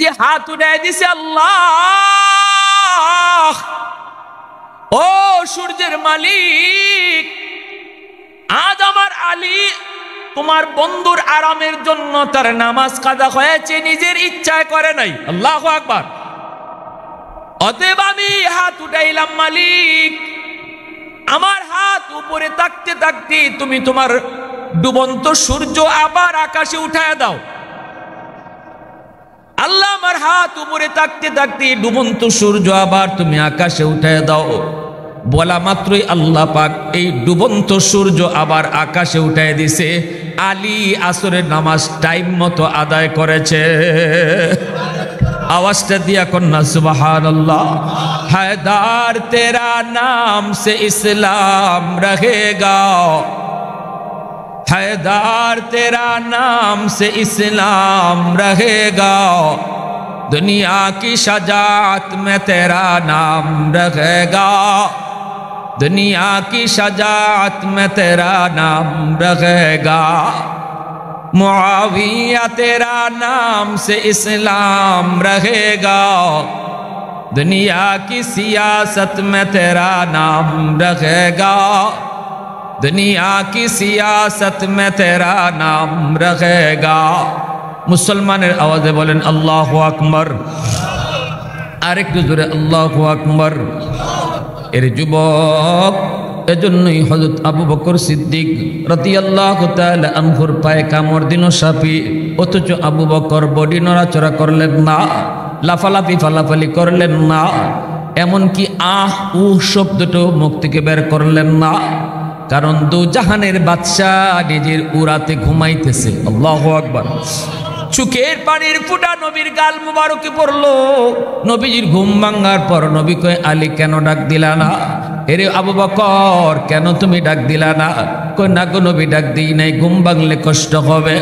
যে হাত উঠায় দিছে আল্লাহ, ও সূর্যের মালিক, আজ আমার আলী তোমার বন্ধুর আরামের জন্য তার নামাজ কাজা হয়েছে, নিজের ইচ্ছায় করে নাই। আল্লাহু আকবার। অতএব আমি হাত উঠাইলাম মালিক, আমার হাত উপরে থাকতে থাকতে তুমি তোমার ডুবন্ত সূর্য আবার আকাশে উঠায় দাও। আল্লাহ আমার হাত উপরে থাকতে থাকতে ডুবন্ত সূর্য আবার তুমি আকাশে উঠায় দাও। বলা মাত্রই আল্লাহ পাক এই ডুবন্ত সূর্য আবার আকাশে উঠায় দিছে। আলী আসরের নামাজ টাইম মতো আদায় করেছে। আওয়াজটা দিয়া কন্যা সুবহানাল্লাহ। हैदर तेरा नाम से इस्लाम रहेगा, हैदर तेरा नाम से इस्लाम रहेगा, दुनिया की शजाअत में तेरा नाम रहेगा, दुनिया की शजाअत में तेरा नाम रहेगा, मुआविया तेरा नाम से इस्लाम रहेगा, दुनिया की सियासत में तेरा नाम रहेगा, दुनिया की सियासत में तेरा नाम रहेगा। मुसलमानेर आवाज़े बोलें अल्लाहु अकबर। आरेकटु जोरे अल्लाहु अकबर। एर जुबक एजन्यई हजरत आबू बकर सिद्दीक रादियाल्लाहु ताआला आनहुर पाয়ে কামড় দিল সাপে, অথচ আবু বকর বডি নড়াচড়া করলেন না, লাফালাফি ফালাফালি করলেন না, এমনকি আহ উহ শব্দটাও মুখ থেকে বের করলেন না। কারণ দু জাহানের বাদশাহ নিজের উড়াতে ঘুমাইতেছে। আল্লাহু আকবার। চোখের পানির ফুটা নবীর গাল মুবারকে পড়লো। নবীজির ঘুম ভাঙার পর নবী কয়, আলী কেন ডাক দিলা না? এরে আবু বকর কেন তুমি ডাক দিলা না? কয় না গো নবী, ডাক দিই নাই, ঘুম ভাঙলে কষ্ট হবে।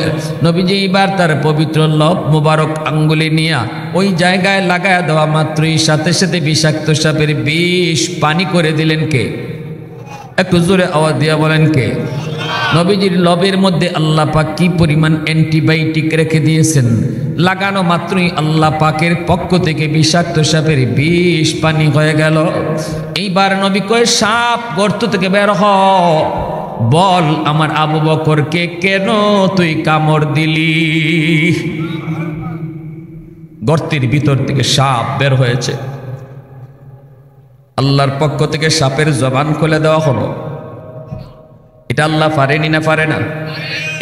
নবীজি এবার তার পবিত্র লব মুবারক আঙ্গুলি নিয়া ওই জায়গায় লাগায়া দেওয়া মাত্রই সাথে সাথে বিষাক্ত সাপের বিষ পানি করে দিলেন কে? একটু জোরে আওয়াজ দিয়া বলেন কে? নবীজির লবের মধ্যে আল্লাহ পাক কি পরিমাণ অ্যান্টিবায়োটিক রেখে দিয়েছেন। লাগানো মাত্রই আল্লাহ পাকের পক্ষ থেকে বিষাক্ত সাপের বিষ পানি হয়ে গেল। এইবার নবী কয়, সাপ গর্ত থেকে বের হ, বল আমার আবু বকরকে কেন তুই কামড় দিলি? গর্তের ভিতর থেকে সাপ বের হয়েছে। আল্লাহর পক্ষ থেকে সাপের জবান খুলে দেওয়া হলো। এটা আল্লাহ পারেনি না পারে না?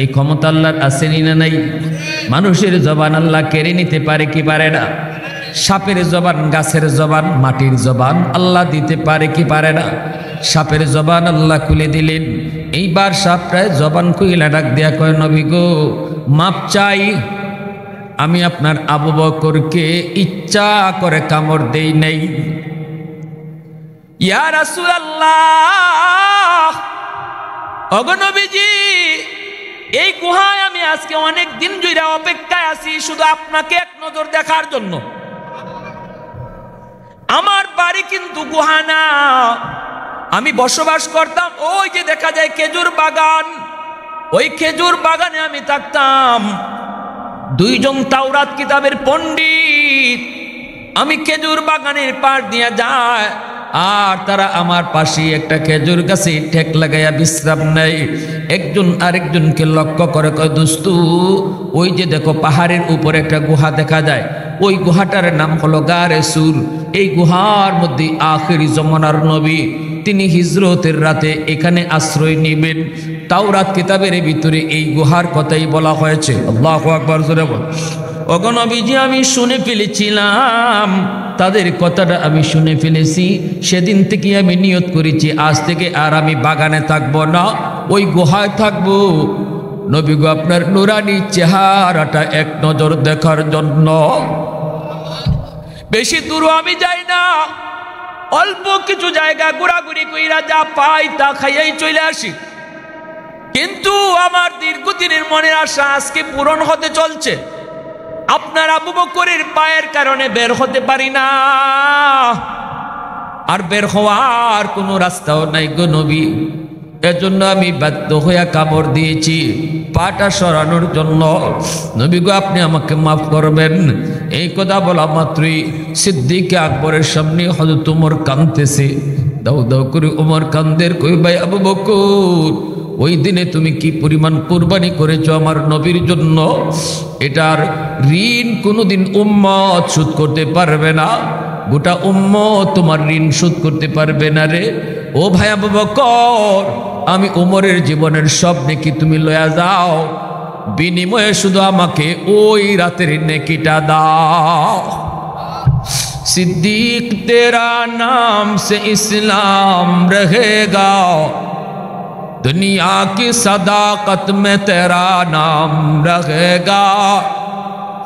এই ক্ষমতা আল্লাহর আসেনি না নাই? মানুষের জবান আল্লাহ কেড়ে নিতে পারে কি পারে না? সাপের জবান, গাছের জবান, মাটির জবান আল্লাহ দিতে পারে কি পারে না? সাপের জবান আল্লাহ খুলে দিলেন। এইবার সাপটায় জবান খুইলা ডাক দেয়া কয়, নবী গো মাপ চাই, আমি আপনার আবু বকরকে ইচ্ছা করে কামড় দেই নাই। ইয়া রাসূলুল্লাহ, ওগো নবীজি, এই গুহায় আমি আজকে অনেক দিন ধরে অপেক্ষায় আছি শুধু আপনাকে এক নজর দেখার জন্য। আমার বাড়ি কিন্তু গুহা না, আমি বসবাস করতাম ওই যে দেখা যায় খেজুর বাগান, ওই খেজুর বাগানে আমি থাকতাম। দুইজন তাওরাত কিতাবের পণ্ডিত আমি খেজুর বাগানের পাশ দিয়ে যায়, আর তারা আমার পাশে একটা খেজুর গাছে ঠেক লাগাইয়া বিশ্রাম নেয়। একজন আরেকজনকে লক্ষ্য করে কয়, দোস্তু ওই যে দেখো পাহাড়ের উপরে একটা গুহা দেখা যায়, ওই গুহাটার নাম হলো গারে সুর। এই গুহার মধ্যে আখিরি জমানার নবী তিনি হিজরতের রাতে এখানে আশ্রয় নেবেন। তাওরাত কিতাবের ভিতরে এই গুহার কথাই বলা হয়েছে। আল্লাহু আকবার জোরে বল। ওগো নবীজি, আমি শুনে ফেলেছিলাম, তাদের কথাটা আমি শুনে ফেলেছি। সেদিন থেকে আমি নিয়ত করেছি আজ থেকে আর আমি বাগানে থাকবো না, ওই গুহায় থাকবো। নবী গো, আপনার নুরানি চেহারাটা এক নজর দেখার জন্য। বেশি দূর আমি যাই না, অল্প কিছু জায়গা ঘোরাঘুরি কইরা যা পাই তা খাইয়াই চলে আসি। কিন্তু আমার দীর্ঘদিনের মনের আশা আজকে পূরণ হতে চলছে। আপনার আবু বকরের পায়ের কারণে বের হতে পারি না, আর বের হওয়ার কোনো রাস্তাও নাই গো নবী। এজন্য আমি বাধ্য হয়ে কামড় দিয়েছি পাটা সরানোর জন্য। নবী গো আপনি আমাকে মাফ করবেন। এই কথা বলা মাত্রই সিদ্দিক আকবরের সামনে হযরত ওমর কাঁদতেছে। দাও দাও করে ওমর কান্দের, কই ভাই আবু বকর, ওই দিনে তুমি কি পরিমাণ কুরবানি করেছো আমার নবীর জন্য, এটার ঋণ কোনোদিন উম্মত শোধ করতে পারবে না, গোটা উম্মত তোমার ঋণ শোধ করতে পারবে না রে। ও ভাই আবু বকর, আমি ওমরের জীবনের সব নেকি তুমি লয়া যাও, বিনিময়ে শুধু আমাকে ওই রাতের নেকিটা দাও। सिद्दीक तेरा नाम से इस्लाम रहेगा, दुनिया की सदाकत में तेरा नाम रहेगा।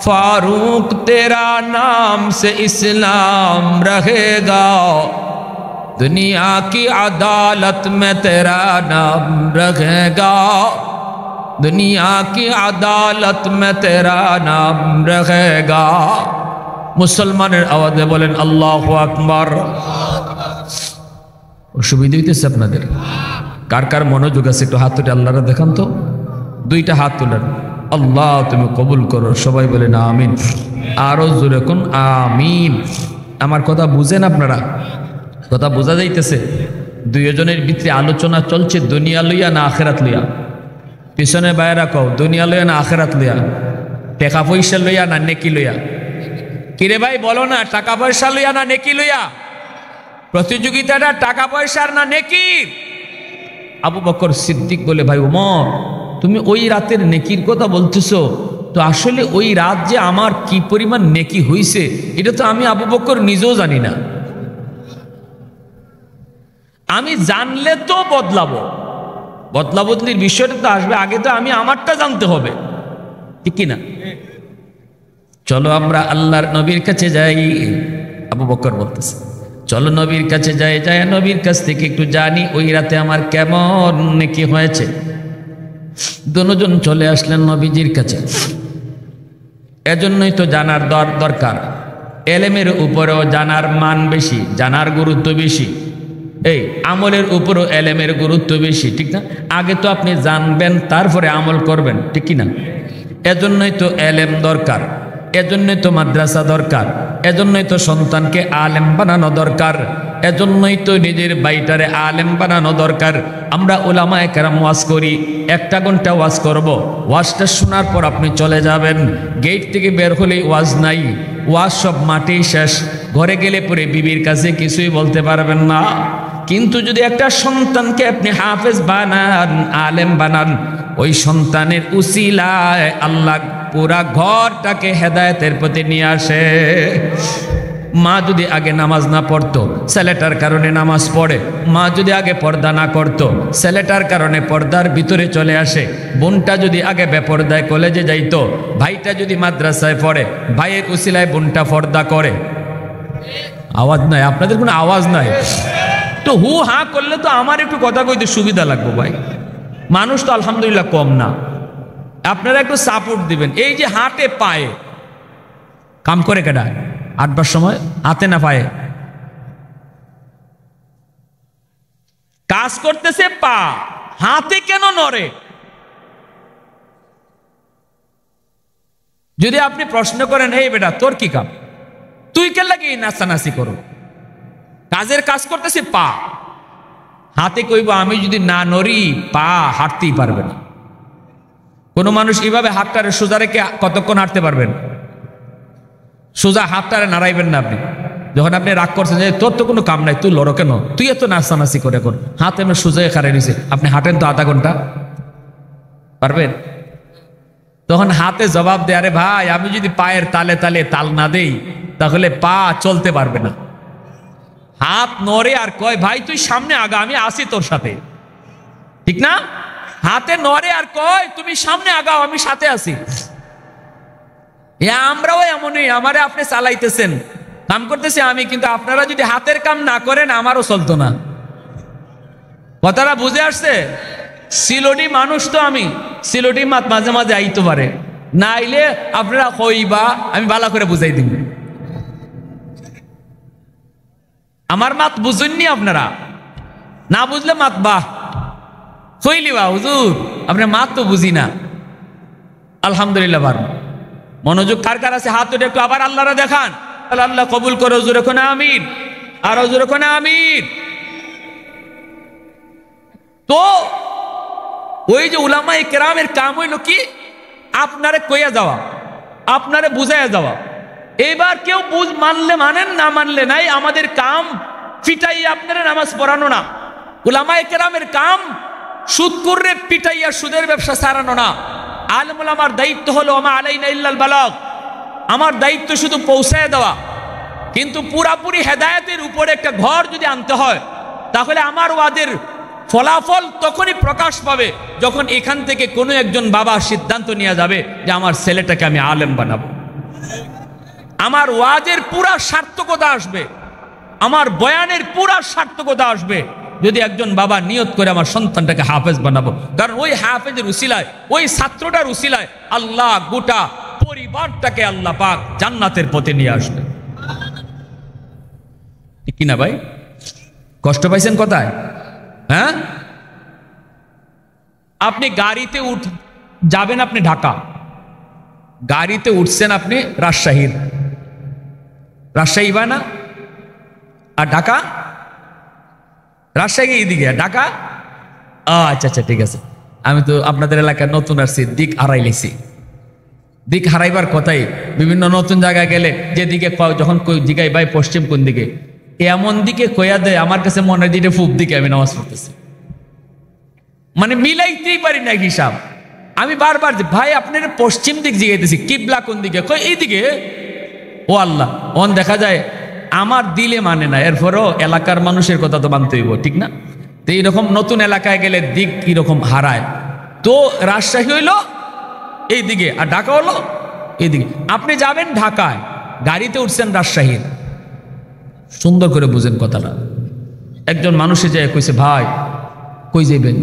फारूक तेरा नाम से इस्लाम रहेगा, दुनिया की अदालत में तेरा नाम रहेगा, दुनिया की अदालत में तेरा नाम रहेगा। মুসলমানের আওয়াজে বলেন আল্লাহু আকবার। অসুবিধা হইতেছে আপনাদের? কার কার মনোযোগ আছে একটু হাত তুলে আল্লাহরা দেখান তো, দুইটা হাত তুলেন। আল্লাহ তুমি কবুল করো, সবাই বলেন আমিন। আরো জোরে কোন আমিন। আমার কথা বুঝেন আপনারা? কথা বোঝা যাইতেছে? দুইজনের ভিতরে আলোচনা চলছে দুনিয়া লইয়া না আখেরাত লইয়া? পিছনে বাইরা কও, দুনিয়া লইয়া না আখেরাত লইয়া? টাকা পয়সা লইয়া না নেকি লইয়া? কিরে ভাই বলো না, টাকা পয়সা লইয়া না নেকি লইয়া? প্রতিযোগিতাটা টাকা পয়সার না নেকির? আবু বকর সিদ্দিক বলে, ভাই ওমর, তুমি ওই রাতের নেকির কথা বলতেছো, তো আসলে ওই রাত যে আমার কি পরিমাণ নেকি হইছে এটা তো আমি আবু বকর নিজেও জানি না। আমি জানলে তো বদলাবো, বদলা বদলির বিষয়টা তো আসবে, আগে তো আমি আমারটা জানতে হবে, ঠিক কিনা? চলো আমরা আল্লাহর নবীর কাছে যাই। আবু বকর বলতেছে চলো নবীর কাছে যাই, যাই নবীর কাছ থেকে একটু জানি ওই রাতে আমার কেমন নেকি হয়েছে। দুজন চলে আসলেন নবীজির কাছে। এজন্যই তো জানার দরকার, এলেমের উপরেও জানার মান বেশি, জানার গুরুত্ব বেশি। এই আমলের উপরও এলেমের গুরুত্ব বেশি, ঠিক না? আগে তো আপনি জানবেন তারপরে আমল করবেন, ঠিক কিনা? এজন্যই তো এলেম দরকার, এজন্যই তো মাদ্রাসা দরকার, এজন্যই তো সন্তানকে আলেম বানানো দরকার, এজন্যই তো নিজের বাইটারে আলেম বানানো দরকার। আমরা উলামায়ে কেরাম ওয়াজ করি, 1 ঘন্টা ওয়াজ করব, ওয়াজটা শোনার পর আপনি চলে যাবেন, গেট থেকে বের হলেই ওয়াজ নাই, ওয়াজ সব মাটি শেষ, ঘরে গেলে পরে বিবির কাছে কিছুই বলতে পারবেন না। কিন্তু যদি একটা সন্তানকে আপনি হাফেজ বানান, আলেম বানান, ওই সন্তানের উসিলায় আল্লাহ পুরা ঘরটাকে হেদায়েতের পথে নিয়ে আসে। মা যদি আগে নামাজ না পড়তো, ছেলেটার কারণে নামাজ পড়ে। মা যদি আগে পর্দা না করতো, ছেলেটার কারণে পর্দার ভিতরে চলে আসে। বোনটা যদি আগে বেপর্দায় কলেজে যাইতো, ভাইটা যদি মাদ্রাসায় পড়ে, ভাইয়ের উসিলায় বোনটা পর্দা করে। আওয়াজ নাই, আপনাদের কোনো আওয়াজ নাই তো? হু হা করলে তো আমার একটু কথা কইতে সুবিধা লাগবে ভাই। মানুষ তো আলহামদুলিল্লাহ কম না, আপনারা একটু সাপোর্ট দিবেন। এই যে হাটে পায়ে কাম করে কেডা? 8বার সময় হাতে না পায়ে কাজ করতেছে, পা হাতে কেন নড়ে? যদি আপনি প্রশ্ন করেন, এই বেটা তোর কি কাম, তুই কে লাগে নাচানাচি করো? কাজের কাজ করতেছে পা, হাতে কইব আমি যদি না নড়ি পা হাঁটতেই পারবে না। কোন মানুষ এইভাবে হাতটারে সোজা রেখে কতক্ষণ হাঁটতে পারবেন? সোজা হাতটারে নাড়াইবেন না আপনি। যখন আপনি রাগ করছেন যে তোর তো কোনো কাম নাই, তুই লড়ো কেন, তুই এত নাচানাচি করে কর, হাত এমনি সোজা খাড়াই নিছে, আপনি হাঁটেন তো আধা ঘন্টা, পারবেন? তখন হাতে জবাব দেয়, আরে ভাই আমি যদি পায়ের তালে তালে তাল না দেই তাহলে পা চলতে পারবে না। হাত নড়ে আর কয় ভাই তুই সামনে আগা, আমি আসি তোর সাথে, ঠিক না? হাতে নড়ে আর কয় তুমি সামনে আগাও, আমি সাথে আছি। আমরাও এমনই, আমারে আপনি চালাইতেছেন, কাম করতেছি আমি, কিন্তু আপনারা যদি হাতের কাম না করেন আমারও চলতো না। কথাটা বুঝে আসছে? সিলোটি মানুষ তো আমি, সিলোটি মাঝে মাঝে আইতে পারে, না আইলে আপনারা কইবা, আমি ভালো করে বুঝাই দিব। আমার মাত বুঝেননি আপনারা, না বুঝলে মাত বাহ কইলিবা হুজুর আপনার মা তো বুঝি না। আলহামদুলিল্লাহ ভালো মনোযোগ কার কার আছে হাত উঠে একটু আবার আল্লাহরা দেখান। আল্লাহ কবুল করে হুজুর এখন আমিন, আর হুজুর এখন আমিন। তো ওই যে উলামায়ে কেরামের কাম হইল কি আপনারে কইয়া যাওয়া, আপনারে বুঝাইয়া যাওয়া। এবার কেউ মানলে মানেন, না মানলে নাই। আমাদের কাম পিটাইয়া আপনারা নামাজ পড়ানো না। উলামায়ে কেরামের কাম সুদ করে পিটাইয়া সুদের ব্যবসা ছাড়ানো না। আলেম উলামার দায়িত্ব হলো ওমা আলাইনা ইল্লাল বালাগ, আমার দায়িত্ব শুধু পৌঁছায় দেওয়া। কিন্তু পুরাপুরি হেদায়েতের উপরে একটা ঘর যদি আনতে হয় তাহলে আমার ওয়াদের ফলাফল তখনই প্রকাশ পাবে যখন এখান থেকে কোনো একজন বাবা সিদ্ধান্ত নিয়ে যাবে যে আমার ছেলেটাকে আমি আলেম বানাবো। আমার ওয়াজের পুরা সার্থকতা আসবে, আমার বয়ানের পুরা সার্থকতা আসবে যদি একজন বাবা নিয়ত করে আমার সন্তানটাকে হাফেজ বানাবো। কারণ ওই হাফেজের উসিলায়, ওই ছাত্রটার উসিলায় আল্লাহ গোটা পরিবারটাকে আল্লাহ পাক জান্নাতের পথে নিয়ে আসবে। ঠিক কিনা ভাই? কষ্ট পাইছেন কোথায়? হ্যাঁ, আপনি গাড়িতে যাবেন, আপনি ঢাকা, গাড়িতে উঠছেন আপনি রাজশাহী বা না, আর ঢাকা রাজশাহী এইদিকে, ঢাকা আচ্ছা আচ্ছা ঠিক আছে। আমি তো আপনাদের এলাকায় নতুন আসছি, দিক হারাই লেছি। দিক হারাইবার কথাই, বিভিন্ন নতুন জায়গায় গেলে যেদিকে যখন জিগাই ভাই পশ্চিম কোন দিকে, এমন দিকে কয়া দেয় আমার কাছে মনে হয় পূব দিকে আমি নামাজ পড়তেছি। মানে মিলাইতেই পারি না হিসাব। আমি বারবার ভাই আপনার পশ্চিম দিক জিগাইতেছি, কিবলা কোন দিকে, কই এইদিকে। ও আল্লাহ, অন দেখা যায় আমার দিলে মানে না, এরপরও এলাকার মানুষের কথা তো মানতে হইব, ঠিক না? তো এইরকম নতুন এলাকায় গেলে দিক কিরকম হারায়। তো রাজশাহী হইল এইদিকে আর ঢাকা হলো এইদিকে। আপনি যাবেন ঢাকায়, গাড়িতে উঠছেন রাজশাহীর। সুন্দর করে বুঝেন কথাটা। একজন মানুষে যায় কইছে ভাই কই যাইবেন?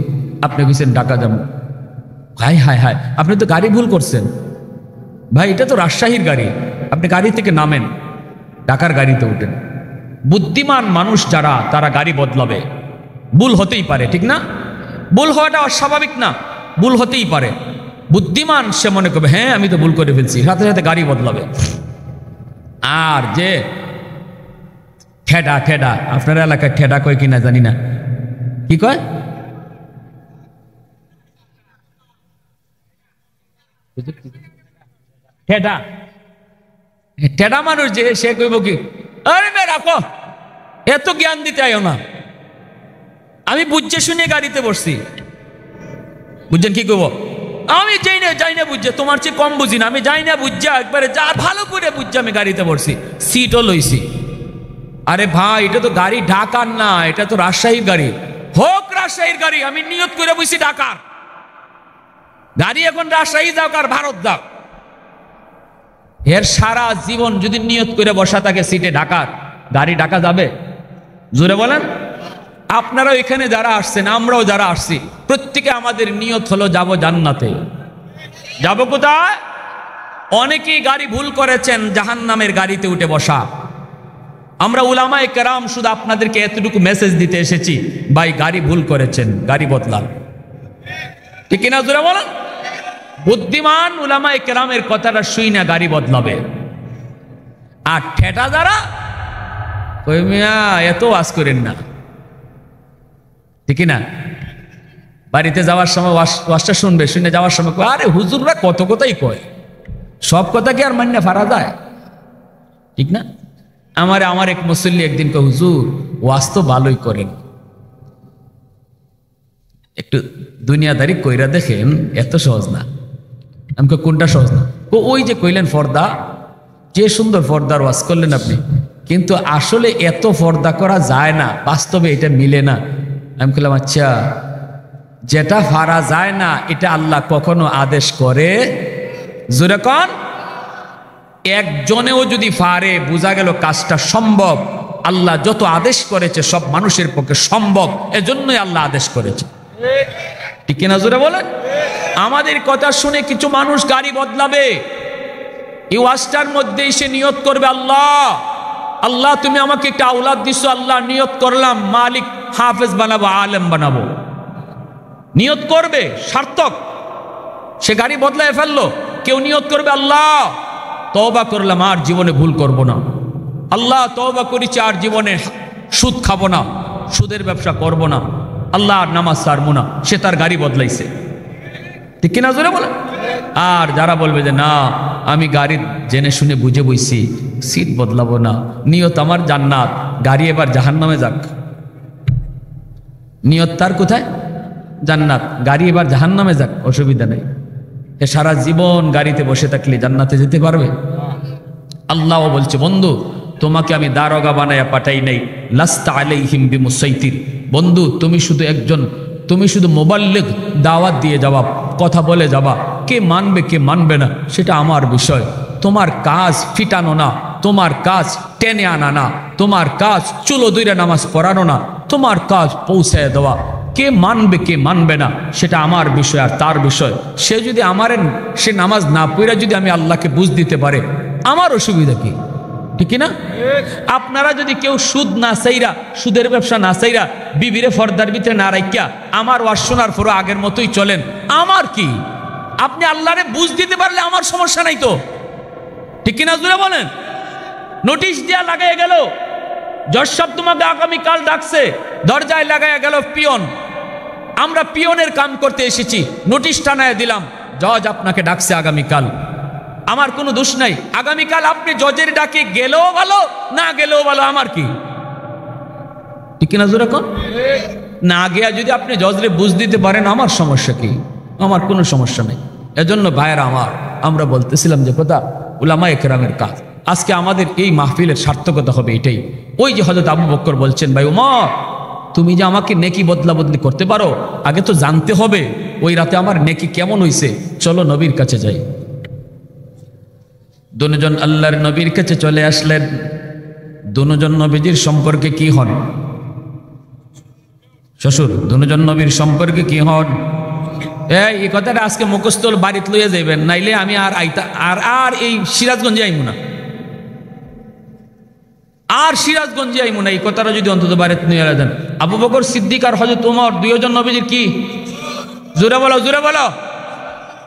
আপনি কইছেন ঢাকা যাবো। হাই হাই হাই, আপনি তো গাড়ি ভুল করছেন ভাই, এটা তো রাজশাহীর গাড়ি। আপনি গাড়ি থেকে নামেন, ঢাকার গাড়িতে উঠেন। বুদ্ধিমান মানুষ যারা, তারা গাড়ি বদলাবে। ভুল হতেই পারে, ঠিক না? ভুল হওয়াটা অস্বাভাবিক না, ভুল হতেই পারে। বুদ্ধিমান সে মনে করবে হ্যাঁ আমি তো ভুল করে ফেলছি, সাথে সাথে গাড়ি বদলাবে। আর যে ঠেডা, ঠেডা, আপনার এলাকায় ঠেডা কয় কিনা জানি না, কি কয়? ঠেডা, ঠেডা মানুষ যে, সে কইব কি আরে মে রাখো, এত জ্ঞান দিতে আইও না, আমি বুঝছে শুনে গাড়িতে বসছি। বুঝছেন কি কইব? আমি যাই না বুঝছে, তোমার চেয়ে কম বুঝি না, আমি যাই না বুঝছে, একবারে যা ভালো করে বুঝছে আমি গাড়িতে বসছি, সিটও লইছি। আরে ভাই এটা তো গাড়ি ঢাকার না, এটা তো রাজশাহীর গাড়ি। হোক রাজশাহীর গাড়ি, আমি নিয়ত করে বসছি ঢাকার গাড়ি, এখন রাজশাহী যাও আর ভারত যাও। এর সারা জীবন যদি নিয়ত করে বসা থাকে সিটে ঢাকার, গাড়ি ঢাকা যাবে? জোরে বলেন। আপনারাও এখানে যারা আসছেন, আমরাও যারা আসছি, প্রত্যেকে আমাদের নিয়ত হলো যাব জান্নাতে। যাব কোথায়? অনেকেই গাড়ি ভুল করেছেন, জাহান্নামের গাড়িতে উঠে বসা। আমরা উলামায়ে কেরাম শুধু আপনাদেরকে এতটুকু মেসেজ দিতে এসেছি, ভাই গাড়ি ভুল করেছেন, গাড়ি বদলান। ঠিক কিনা জোরে বলেন। বুদ্ধিমান উলামায়ে কেরামের কথাটা শুই না গাড়ি বদলাবে। আর ঠেটা যারা, কই মিয়া এত ওয়াজ করেন না, ঠিক না? বাড়িতে যাওয়ার সময় ওয়াজটা শুনবে, শুনে যাওয়ার সময় আরে হুজুররা কত কথাই কয়, সব কথা কি আর মান্য ফারা যায়? ঠিক না? আমার এক মুসল্লি একদিন কয় হুজুর ওয়াজ তো ভালোই করেন, একটু দুনিয়াদারি কইরা দেখেন, এত সহজ না। আমি কোনটা সহজ না? ওই যে কইলেন পর্দা, যে সুন্দর পর্দার ওয়াজ করলেন আপনি, কিন্তু আসলে এত পর্দা করা যায় না, বাস্তবে এটা মিলে না। আমি বললাম আচ্ছা, যেটা ফারা যায় না এটা আল্লাহ কখনো আদেশ করে? জোরে কোন? একজনেও যদি ফারে, বোঝা গেল কাজটা সম্ভব। আল্লাহ যত আদেশ করেছে সব মানুষের পক্ষে সম্ভব, এজন্যই আল্লাহ আদেশ করেছে। ঠিক কিনা জোরে বলেন। আমাদের কথা শুনে কিছু মানুষ গাড়ি বদলাবে, এই ওয়াজটার মধ্যেই সে নিয়ত করবে আল্লাহ আল্লাহ তুমি আমাকে একটা আওলাদ দিছো, আল্লাহ নিয়ত করলাম মালিক হাফেজ বানাবো, আলেম বানাবো। নিয়ত করবে সার্থক, সে গাড়ি বদলায় ফেললো। কেউ নিয়ত করবে আল্লাহ তওবা করলাম আর জীবনে ভুল করব না, আল্লাহ তওবা করেছি আর জীবনে সুদ খাবো না, সুদের ব্যবসা করব না, আল্লাহ আর নামাজ ছাড়বো না, সে তার গাড়ি বদলাইছে। ঠিক কিনা জোরে বলে? আর যারা বলবে যে না আমি গাড়ি জেনে শুনে বুঝে বইছি, সিট বদলাবো না, নিয়ত আমার জান্নাত, গাড়ি এবার জাহান্নামে যাক। নিয়ত তার কোথায়? জান্নাত, গাড়ি এবার জাহান্নামে যাক, অসুবিধা নেই। এ সারা জীবন গাড়িতে বসে থাকলে জান্নাতে যেতে পারবে? আল্লাহ বলছে বন্ধু তোমাকে আমি দারোগা বানায়া পাঠাই নাই, লাস্তা আলাইহিম বিমুসাইতির। বন্ধু তুমি শুধু মুবাল্লিগ, দাওয়াত দিয়ে যাবা, কথা বলে যাবা, কে মানবে কে মানবে না সেটা আমার বিষয়। তোমার কাজ ফিটানো না, তোমার কাজ টেনে আনা না, তোমার কাজ চুলো দুইরা নামাজ পড়ানো না, তোমার কাজ পৌঁছায় দেওয়া। কে মানবে কে মানবে না সেটা আমার বিষয় আর তার বিষয়। সে যদি সে নামাজ না পড়া যদি আমি আল্লাহকে বুঝ দিতে পারে আমার অসুবিধা কি? ঠিক না? আপনারা যদি কেউ সুদ না চাইরা, সুদের ব্যবসা না চাইরা, বিবিরে ফর্দার ভিতরে না রাখিয়া আমার ওয়াজ শোনার পরও আগের মতোই চলেন, আমার কি? আপনি আল্লাহরে বুঝ দিতে পারলে আমার সমস্যা নাই তো। ঠিক কিনা জুড়ে বলেন? নোটিশ দিয়া লাগাইয়া গেল, জজ সাহেব তোমাকে আগামীকাল ডাকছে, দরজায় লাগাইয়া গেল পিয়ন, আমরা পিয়নের কাম করতে এসেছি, নোটিশ টানায় দিলাম জজ আপনাকে ডাকছে আগামীকাল। আমার কোনো দোষ নাই, আগামীকাল আপনি জজের ডাকে গেলেও ভালো না গেলেও ভালো, আমার কি? ঠিক কিনা জোরে কোন? না গিয়া যদি আপনি জজরে বুঝ দিতে পারেন আমার সমস্যা কি? আমার কোনো সমস্যা নেই। এজন্য ভাইয়েরা আমার, আমরা বলতেছিলাম যে কথা উলামায়ে কেরামের কাজ। আজকে আমাদের এই মাহফিলের সার্থকতা হবে এটাই। ওই যে হযরত আবু বকর বলছেন ভাই ওমর তুমি যে আমাকে নেকি বদলা বদলি করতে পারো, আগে তো জানতে হবে ওই রাতে আমার নেকি কেমন হইছে, চলো নবীর কাছে যাই। দুজন আল্লাহর নবীর কাছে চলে আসলেন। দুজন নবীজির সম্পর্কে কি হন? শ্বশুর। দুজন নবীর সম্পর্কে কি হন? এই কথাটা আজকে মুখস্থ বাড়িতে লইয়া যাইবেন, নাইলে আমি আর এই সিরাজগঞ্জে আইমু না, আর সিরাজগঞ্জে আইমু না। এই কথাটা যদি অন্তত বাড়িতে নিয়ে যান। আবু বকর সিদ্দিক আর হযরত ওমর দুইজন নবীজির কি? জোরে বলো, জোরে বলো।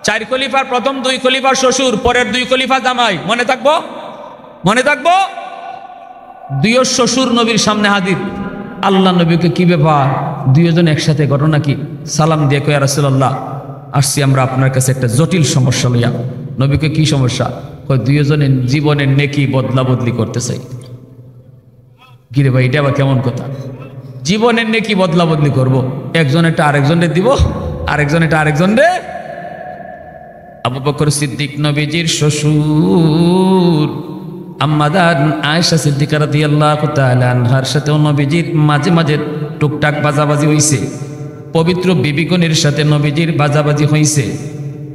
4 খলিফার প্রথম 2 খলিফার শ্বশুর, পরের 2 খলিফা জামাই। মনে থাকবো, মনে থাকবো। 2 শ্বশুর নবীর সামনে হাজির। আল্লাহ নবীকে কি ব্যাপার? দুইজন একসাথে, ঘটনা কি? সালাম দিয়ে কয় রাসূলুল্লাহ আসছি আমরা আপনার কাছে একটা জটিল সমস্যা লইয়া। নবীকে কি সমস্যা? কয় দুইজনের জীবনের নেকি বদলা বদলি করতে চাই। কিরে ভাই এটা আবার কেমন কথা? জীবনের নেকি বদলা বদলি করবো, একজনেরটা আরেকজনের দিব, আরেকজনেরটা আরেকজনরে। আবু বকর সিদ্দিক নবীজির শ্বশুর আম্মাদান আয়েশা সিদ্দিকা রাদিয়াল্লাহু তাআলা আনহার সাথেও নবীজির মাঝে মাঝে টুকটাক বাজাবাজি হইছে। পবিত্র বিবিগণের সাথে নবীজির বাজাবাজি হইছে।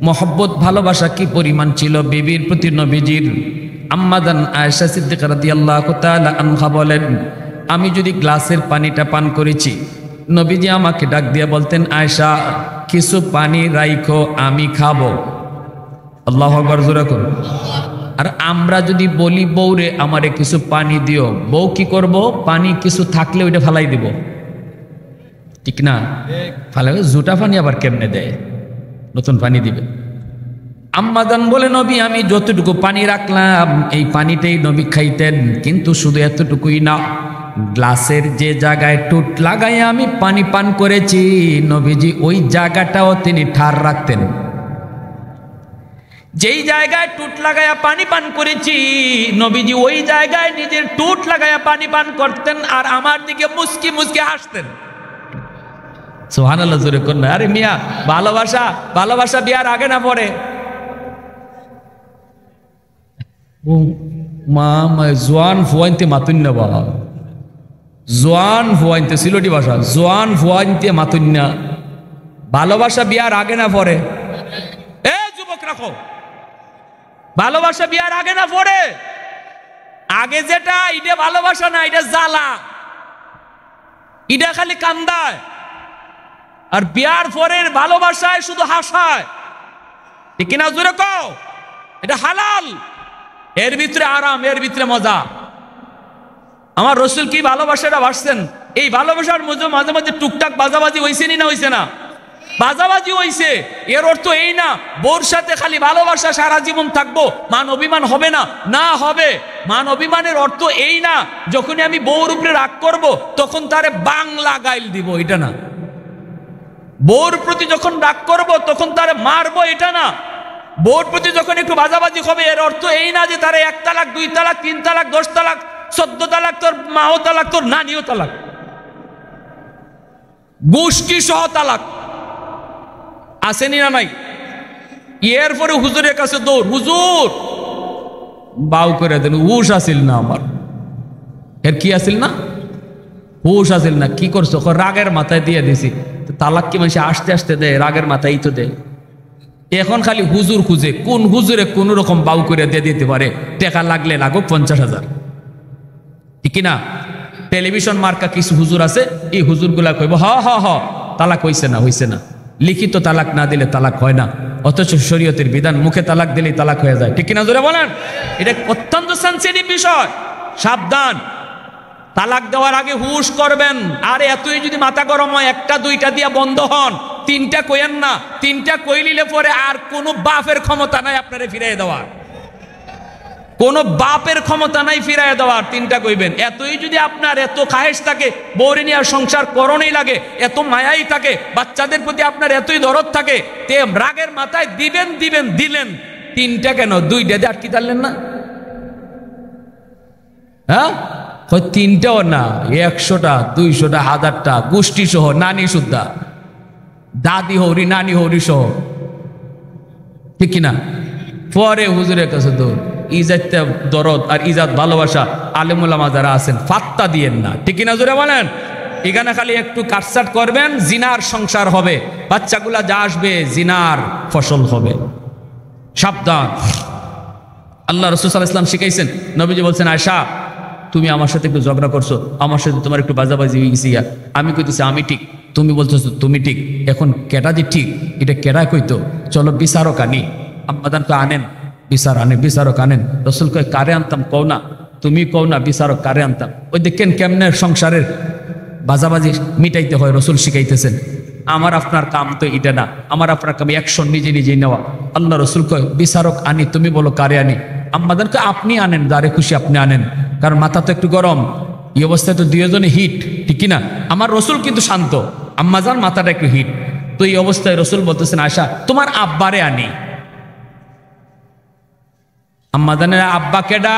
মহব্বত ভালোবাসা কি পরিমাণ ছিল বিবির প্রতি নবীজির। আম্মাদান আয়েশা সিদ্দিকা রাদিয়াল্লাহু তাআলা আনহা বলেন আমি যদি গ্লাসের পানিটা পান করেছি, নবীজি আমাকে ডাক দিয়ে বলতেন আয়েশা কিছু পানি রাইখো আমি খাবো। আল্লাহু আকবার জোরে করো। আর আমরা যদি বলি বউরে আমারে কিছু পানি দিও, বউ কি করব? পানি কিছু থাকলে ওইটা ফালাই দিব। ঠিক না? ফালাই জুটা পানি আবার কেমনে দেয়? নতুন পানি দিবে। আম্মাজান বলে নবী আমি যতটুকু পানি রাখলাম এই পানিটাই নবী খাইতেন, কিন্তু শুধু এতটুকুই না, গ্লাসের যে জায়গায় টুট লাগাই আমি পানি পান করেছি নবীজি ওই জায়গাটাও তিনি ঠার রাখতেন। যেই জায়গায় টুট লাগায়া পানি পান করেছি নবীজি ওই জায়গায় নিজের টুট লাগায়া পানি পান করতেন আর আমার দিকে মুস্কি মুস্কি হাসতেন। সুবহানাল্লাহ জোরে কোন। আরে মিয়া ভালোবাসা, ভালোবাসা বিয়ার আগে না পরে? মা জোয়ান ফুয়াইতে মাতুন্না, বাবা জোয়ান ফুয়াইতে সিলেটি ভাষা, জোয়ান ফুয়াইতে মাতুন্না। ভালোবাসা বিয়ার আগে না পরে? এ যুবক রাখো, ভালোবাসা বিয়ার আগে না পরে? আগে যেটা এটা ভালোবাসা না, এটা জ্বালা, এটা খালি কান্দায়। আর বিয়ার পরের ভালোবাসায় শুধু হাসায়। ঠিক না জোরে কও? এটা হালাল, এর ভিতরে আরাম, এর ভিতরে মজা। আমার রসুল কি ভালোবাসাটা বাসছেন, এই ভালোবাসার মধ্যে মাঝে মাঝে টুকটাক বাজাবাজি হইছে না হইছে না? বাজাবাজি হইছে, এর অর্থ এই না বউর সাথে খালি ভালোবাসা সারা জীবন থাকবো, মান অভিমান হবে না। না হবে। মান অভিমানের অর্থ এই না যখনই আমি বউর উপরে রাগ করব তখন তারে বাংলা গাইল দিব, এটা না। বউর প্রতি যখন রাগ করব তখন তারে মারবো, এটা না। বউর প্রতি যখন একটু বাজাবাজি হবে এর অর্থ এই না যে তারে 1 তালাক 2 তালাক 3 তালাক 10 তালাক 14 তালাক, তোর মাও তালাক, তোর নানিও তালাক, গোষ্ঠী সহ তালাক। আসেনি না নাই? এরপরে হুজুরের কাছে দৌড়, হুজুর বাউ করে দেন, হুশ আসিল না আমার। এর কি আসিল না? হুশ আসিল না। কি করছো? রাগের মাথায় দিয়ে দিছি। তালাক কি মানুষ আসতে আসতে দেয়? রাগের মাথায় তো দেয়। এখন খালি হুজুর খুঁজে কোন হুজুরে কোন রকম বাউ করে দিয়ে দিতে পারে, টাকা লাগলে লাগুক 50,000, ঠিক না? টেলিভিশন মার্কা কিছু হুজুর আছে, এই হুজুর গুলা কইব হ হ হ তালাক হইছে না, হইছে না। লিখিত তালাক না দিলে তালাক হয় না, অথচ শরীয়তের বিধান মুখে তালাক দিলেই তালাক হয়ে যায়, ঠিক কিনা জোরে বলেন? এটা অত্যন্ত সেনসিটিভ বিষয়, সাবধান। তালাক দেওয়ার আগে হুশ করবেন। আর এতই যদি মাথা গরম হয় 1টা 2টা দিয়া বন্ধ হন, 3টা কইেন না। 3টা কই নিলে পরে আর কোনো বাপের ক্ষমতা নাই আপনারে ফিরাই দেওয়ার, কোনো বাপের ক্ষমতা নাই ফিরাই দেওয়ার। 3টা কইবেন। এতই যদি আপনার এত খাহেশ থাকে, বউরে নিয়ে সংসার করণই লাগে, এত মায়াই থাকে, বাচ্চাদের প্রতি আপনার এতই দরদ থাকে, তে রাগের মাথায় দিবেন দিবেন দিলেন। 3টা কেন? 2টা দিয়ে আটকে তারলেন না? হ্যাঁ, 3টাও না, 100টা 200টা 1000টা গোষ্ঠী সহ, নানি সুদ্ধা, দাদি হৌরি নানি হৌরি সহ, ঠিক কিনা? পরে হুজুরের কাছে দৌড়। ইজাত দরদ আর ইজাত ভালোবাসা আলেমুল আমা যারা আছেন ফাত্তা দিয়েন না, ঠিক কিনা জোরে বলেন? এখানে খালি একটু কাটসাট করবেন, জিনার সংসার হবে, বাচ্চাগুলা যা আসবে জিনার ফসল হবে। সাবধান। আল্লাহ রাসূল সাল্লাল্লাহু আলাইহি ওয়াসাল্লাম শিখাইছেন, নবীজি বলছেন, আয়েশা তুমি আমার সাথে একটু ঝগড়া করছো, আমার সাথে তোমার একটু বাজাবাজি হয়ে গেছে, আমি কইতেছি আমি ঠিক, তুমি বলতেছো তুমি ঠিক, এখন কেটা যে ঠিক এটা কেটা কইতো, চলো বিচারক আনি। আম্মাদান কয় আনেন, বিচার আনে, বিচারক আনেন। রাসূল কয় কারে আনতাম কও না, তুমি কও না বিচারক কারে আনতাম। ওই দেখেন কেমনে সংসারের বাজাবাজি মিটাইতে হয়, রাসূল শিখাইতেছেন। আমার আপনার কাম তো এটা না, আমার আপনার কাম অ্যাকশন নিজে নিজেই নেওয়া। আল্লাহ রাসূল কয় বিচারক আনি, তুমি বলো কারে আনি। আম্মাদান কয় আপনি আনেন, যারে খুশি আপনি আনেন, কারণ মাথা তো একটু গরম, এই অবস্থায় তো দুজনে হিট, ঠিক না? আমার রাসূল কিন্তু শান্ত, আম্মাজান মাথাটা একটু হিট। তো এই অবস্থায় রাসূল বলতেছেন, আয়েশা তোমার আব্বারে আনি। আম্মাজানের আব্বা কেডা?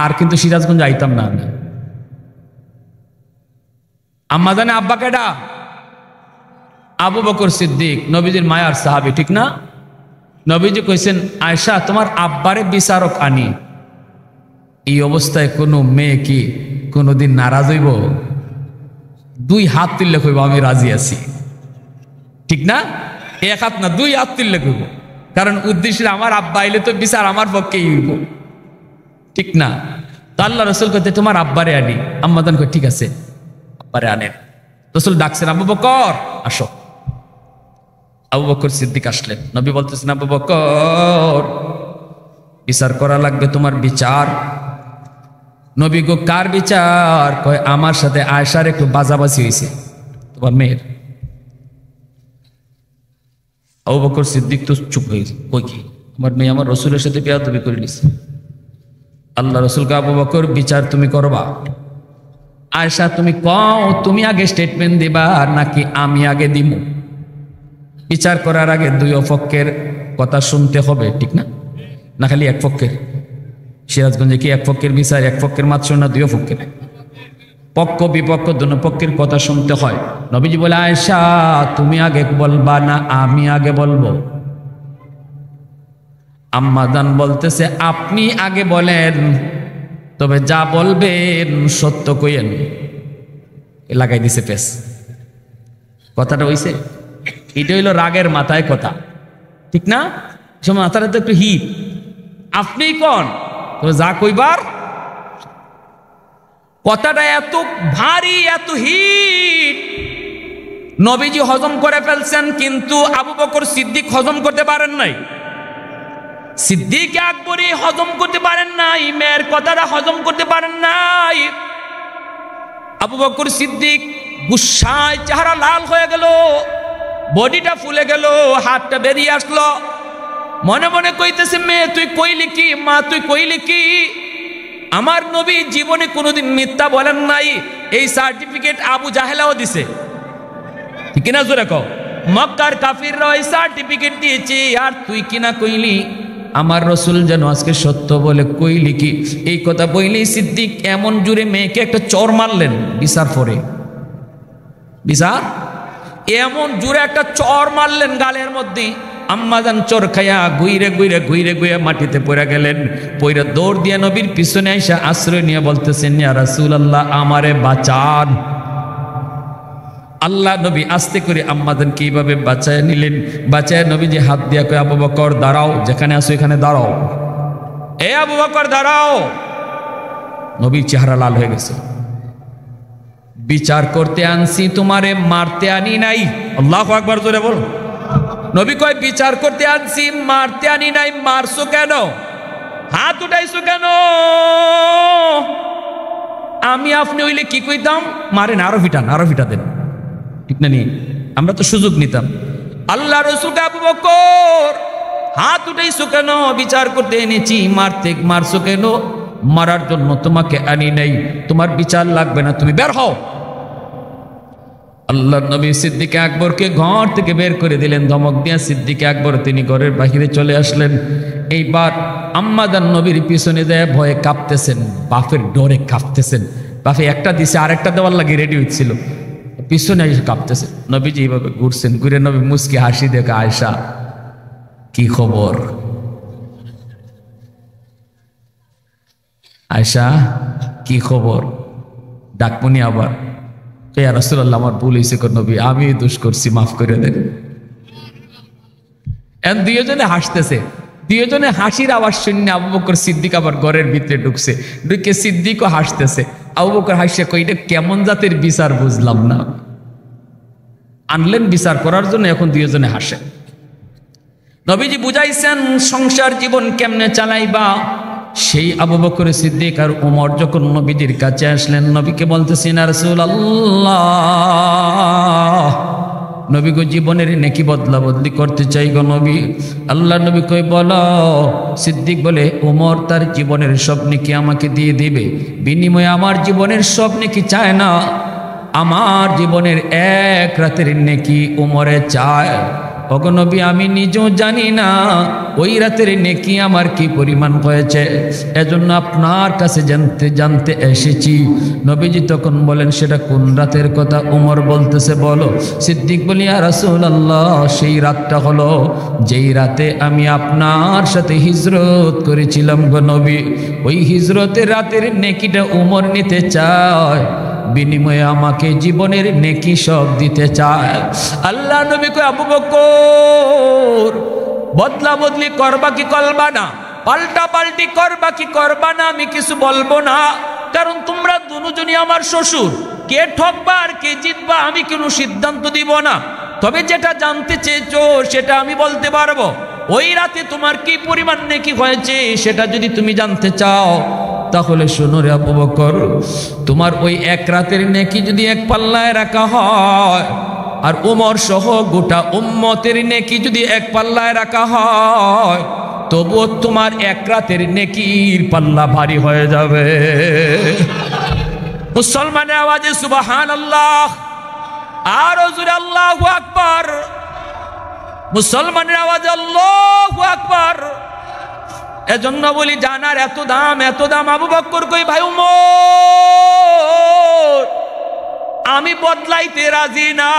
আর কিন্তু সিরাজগঞ্জ আইতাম না আমি। আম্মাজানের আব্বা কেডা? আবু বকর সিদ্দিক, নবীজির মায়ার সাহাবী, ঠিক না? নবীজি কইছেন, আয়েশা তোমার আব্বারে বিচারক আনি। এই অবস্থায় কোনো মেয়ে কি কোনোদিন নারাজ হইব? 2 হাত তুললে কইব আমি রাজি আছি, ঠিক না? 1 হাত না, 2 হাত তুললে কইব, কারণ উদ্দেশ্য আমার আব্বা আইলে তো বিচার আমার পক্ষেই হইব, ঠিক না? তো আল্লাহ রাসূল কইতে তোমার আব্বারে আনি। আম্মাদান কই ঠিক আছে, আব্বারে আনেন। রাসূল ডাকছেন, আবু বকর আসো। আবু বকর সিদ্দিক আসলেন। নবী বলতেছেন, আবু বকর বিচার করা লাগবে, তোমার বিচার। নবী গো কার বিচার? কয় আমার সাথে আয়েশার একটু বাজাবাজি হয়েছে, তোমার মেয়ের। আবু বকর সিদ্দিক তো চুপ হয়ে গেছে, কই কি আমার মেয়ে আমার রাসূলের সাথে বেয়াদবি করে নিছে। আল্লাহ রাসূল কে আবু বকর বিচার তুমি করবা? আয়েশা তুমি কও, তুমি আগে স্টেটমেন্ট দিবা নাকি আমি আগে দিব? বিচার করার আগে 2 পক্ষের কথা শুনতে হবে, ঠিক না? না খালি এক পক্ষের। সিরাজগঞ্জে কি এক পক্ষের বিচার, এক পক্ষের মাত্র না 2 পক্ষের? পক্ষ বিপক্ষ দুনো পক্ষের কথা শুনতে হয়। নবীজি বলে, আয়েশা তুমি আগে বলবা না আমি আগে বলবো? আম্মাজান বলতেছে, আপনি আগে বলেন, তবে যা বলবেন সত্য কইেন। লাগাই দিছে পেস। কথাটা হইছে, এটা হইল রাগের মাথায় কথা, ঠিক না? সময় মাথাটা তো একটু হিট, আপনি কন, তবে যা কইবার। কথাটা এত ভারী, এত হিট, নবীজি হজম করে ফেলছেন, কিন্তু আবু বকর সিদ্দিক হজম করতে পারেন নাই। সিদ্দিক আকবরী হজম করতে পারেন নাই, মেয়ের কথাটা হজম করতে পারেন নাই। আবু বকর সিদ্দিক গুসায় চেহারা লাল হয়ে গেল, বডিটা ফুলে গেল, হাতটা বেরিয়ে আসলো। মনে মনে কইতেছে, মেয়ে তুই কইলি কি, মা তুই কইলি কি? আমার নবী জীবনে কোনোদিন মিথ্যা বলেন নাই, এই সার্টিফিকেট আবু জাহেলাও দিছে, ঠিক না? জোরে কও। মক্কার কাফিররা এই সার্টিফিকেট দিয়েছে, আর তুই কিনা কইলি আমার রসুল যেন আজকে সত্য বলে, কইলি কি? এই কথা বইলি সিদ্দিক এমন জুড়ে মেয়েকে একটা চর মারলেন বিচার পরে, বিচার এমন জুড়ে একটা চর মারলেন গালের মধ্যে। আম্মাজান চোর খাইয়া গুইরে গুইরে গুইরে গুইরে মাটিতে পড়ে গেলেন। পইরা দৌড় দিয়ে নবীর পিছনে আইসা আশ্রয় নিয়ে বলতেছেন, ইয়া রাসূলুল্লাহ আমারে বাঁচান। আল্লাহ নবী আস্তে করে আম্মাজানকে এইভাবে বাঁচায় নিলেন। বাঁচায় নবীজি হাত দিয়া কয়, আবু বকর দাঁড়াও, যেখানে আসো এখানে দাঁড়াও। এ আবু বকর দাঁড়াও। নবীর চেহারা লাল হয়ে গেছে। বিচার করতে আনছি, তোমারে মারতে আনি নাই। আল্লাহু আকবার, জোরে বল। নবী কয় বিচার করতে আনছি, মারতে আনি নাই। মারছো কেন? হাত উঠাইছো কেন? আমি আপনি হইলে কি কইতাম? মারেন, আরো ফিটান, আরো ফিটা দেন, ঠিক না? নি আমরা তো সুযোগ নিতাম। আল্লাহ রাসূল আবু বকর হাত উঠাইছো কেন? বিচার করতে এনেছি। মারছো কেন? মারার জন্য তোমাকে আনি নাই, তোমার বিচার লাগবে না, তুমি বের হও। আল্লাহ নবী সিদ্দিক আকবরকে ঘর থেকে বের করে দিলেন, ধমক দিয়া। সিদ্দিক আকবর তিনি ঘরের বাহিরে চলে আসলেন। এইবার আম্মাজান নবীর পিছনে দেয় ভয়ে কাঁপতেছেন, বাপের ডরে কাঁপতেছেন। বাপে একটা দিছে, আরেকটা দেওয়ার লাগে রেডি হচ্ছিল, পিছনে এসে কাঁপতেছে। নবীজি এইভাবে ঘুরছেন, ঘুরে নবী মুস্কি হাসি দেখে, আয়েশা কি খবর? আয়েশা কি খবর? ডাকমনি আবার, ইয়া রাসূলুল্লাহ আমার ভুল হয়েছে নবী, আমি দোষ করছি, মাফ করে দেন। দুইজনে হাসতেছে। দুইজনে হাসির আওয়াজ শুনে আবু বকর সিদ্দিক আবার ঘরের ভিতরে ঢুকছে। ঢুকে সিদ্দিকও হাসতেছে। আবু বকর হাসিয়া কই, এটা কেমন জাতের বিচার বুঝলাম না। আনলেন বিচার করার জন্য, এখন দুইজনে হাসে। নবীজি বুঝাইছেন সংসার জীবন কেমনে চালাইবা। সেই আবু বকর সিদ্দিক আর ওমর যখন নবীজির কাছে আসলেন, নবীকে বলতেছেন, ইয়া রাসূলুল্লাহ নবী গো জীবনের নেকি বদলা বদলি করতে চাই গো নবী। আল্লাহ নবী কই বলো। সিদ্দিক বলে, ওমর তার জীবনের সব নেকি আমাকে দিয়ে দিবে, বিনিময়ে আমার জীবনের সব নেকি চায় না, আমার জীবনের এক রাতের নেকি ওমরে চায়। ওগো নবী আমি নিজেও জানি না ওই রাতের নেকি আমার কি পরিমাণ হয়েছে, এজন্য আপনার কাছে জানতে এসেছি। নবীজি তখন বলেন, সেটা কোন রাতের কথা? ওমর বলতেছে, বলো। সিদ্দিক বলি, ইয়া রাসূলুল্লাহ সেই রাতটা হলো যেই রাতে আমি আপনার সাথে হিজরত করেছিলাম গো নবী। ওই হিজরতের রাতের নেকিটা ওমর নিতে চায়, বিনিময়ে আমাকে জীবনের নেকি সব দিতে চায়। আল্লাহ নবী কয়, আবু বকর বদলা বদলি করবা কি করবা না, পাল্টা পাল্টি করবা কি করবা না, আমি কিছু বলবো না, কারণ তোমরা দুজনই আমার শ্বশুর। কে ঠকবা আর কে জিতবা আমি কোনো সিদ্ধান্ত দিব না। তবে যেটা জানতে চেয়েছো সেটা আমি বলতে পারবো। ওই রাতে তোমার কি পরিমাণ নেকি হয়েছে সেটা যদি তুমি জানতে চাও, তাহলে শোনো রে আবু বকর, তোমার ওই এক রাতের নেকি যদি এক পাল্লায় রাখা হয়, আর ওমর সহ গোটা উম্মতের নেকি যদি এক পাল্লায় রাখা হয়, তবুও তোমার এক রাতের নেকির পাল্লা ভারী হয়ে যাবে। মুসলমানের আওয়াজে সুবহানাল্লাহ, আরো জোরে আল্লাহু আকবার। মুসলমানের আওয়াজে আল্লাহু আকবার। এজন্য বলি, জানার এত দাম, এত দাম। আবু বকর কই, ভাই ওমর আমি বদলাইতে রাজি না,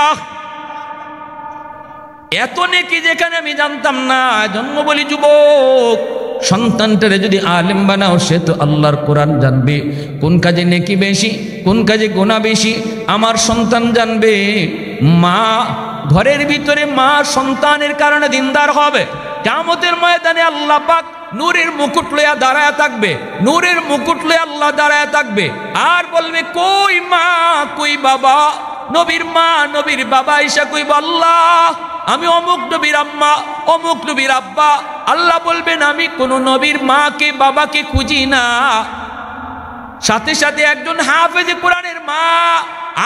এত নেকি যেখানে আমি জানতাম না। এজন্য বলি, যুবক সন্তানটারে যদি আলেম বানাও, সে তো আল্লাহর কোরআন জানবে, কোন কাজে নেকি বেশি, কোন কাজে গুনাহ বেশি আমার সন্তান জানবে। মা ঘরের ভিতরে, মা সন্তানের কারণে দিনদার হবে। কিয়ামতের ময়দানে আল্লাহ পাক নূরের মুকুট লইয়া দাঁড়ায় থাকবে, নূরের মুকুট লইয়া আল্লাহ দাঁড়ায় থাকবে, আর বলবে, কই মা কই বাবা? নবীর মা নবীর বাবা ঈশা কইব, আল্লাহ আমি অমুক নবীর আম্মা, অমুক নবীর আব্বা। আল্লাহ বলবেন, আমি কোন নবীর মাকে বাবাকে খুঁজি না। সাথে সাথে একজন হাফেজে কোরআনের মা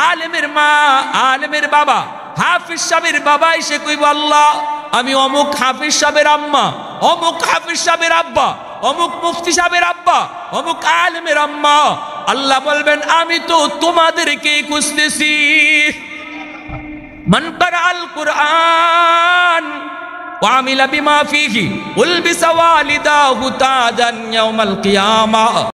আলেমের মা, আলেমের বাবা, হাফিজ সাহেবের বাবা এসে কইব আল্লাহ আমি অমুক হাফিজ সাহেবের আম্মা, অমুক হাফিজ সাহেবের আব্বা, অমুক মুফতি সাহেবের আব্বা, অমুক আলেমের আম্মা। আল্লাহ বলবেন আমি তো তোমাদেরকে খুঁজতেছি। মান ক্বারাআল কুরআন ওয়া আমিলা বিমা ফীহি উলবিসা ওয়ালিদাহু তাজান ইয়াউমাল কিয়ামাহ।